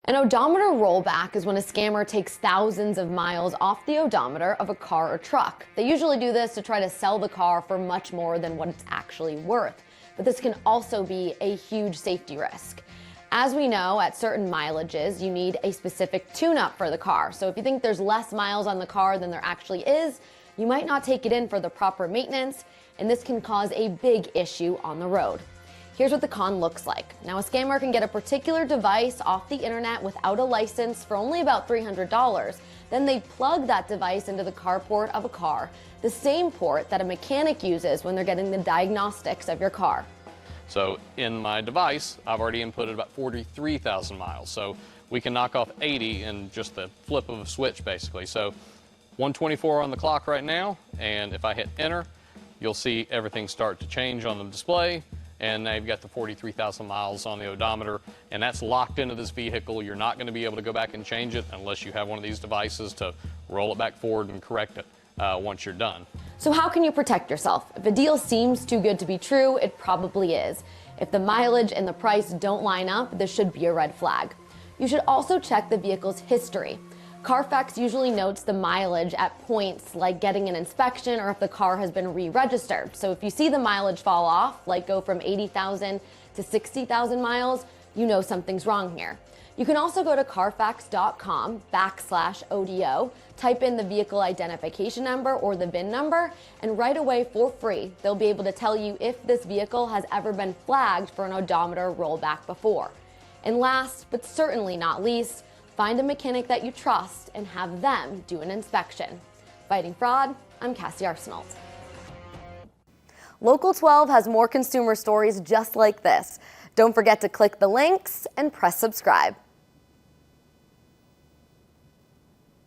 An odometer rollback is when a scammer takes thousands of miles off the odometer of a car or truck. They usually do this to try to sell the car for much more than what it's actually worth. But this can also be a huge safety risk. As we know, at certain mileages, you need a specific tune-up for the car. So if you think there's less miles on the car than there actually is, you might not take it in for the proper maintenance, and this can cause a big issue on the road. Here's what the con looks like. Now, a scammer can get a particular device off the internet without a license for only about $300. Then they plug that device into the carport of a car, the same port that a mechanic uses when they're getting the diagnostics of your car. So in my device, I've already inputted about 43,000 miles. So we can knock off 80 in just the flip of a switch, basically. So 124 on the clock right now, and if I hit enter, you'll see everything start to change on the display. And now you've got the 43,000 miles on the odometer, and that's locked into this vehicle. You're not going to be able to go back and change it unless you have one of these devices to roll it back forward and correct it once you're done. So how can you protect yourself? If a deal seems too good to be true, it probably is. If the mileage and the price don't line up, this should be a red flag. You should also check the vehicle's history. Carfax usually notes the mileage at points like getting an inspection or if the car has been re-registered. So if you see the mileage fall off, like go from 80,000 to 60,000 miles, you know something's wrong here. You can also go to carfax.com/ODO, type in the vehicle identification number or the VIN number, and right away for free, they'll be able to tell you if this vehicle has ever been flagged for an odometer rollback before. And last, but certainly not least, find a mechanic that you trust and have them do an inspection. Fighting fraud, I'm Cassie Arsenault. Local 12 has more consumer stories just like this. Don't forget to click the links and press subscribe.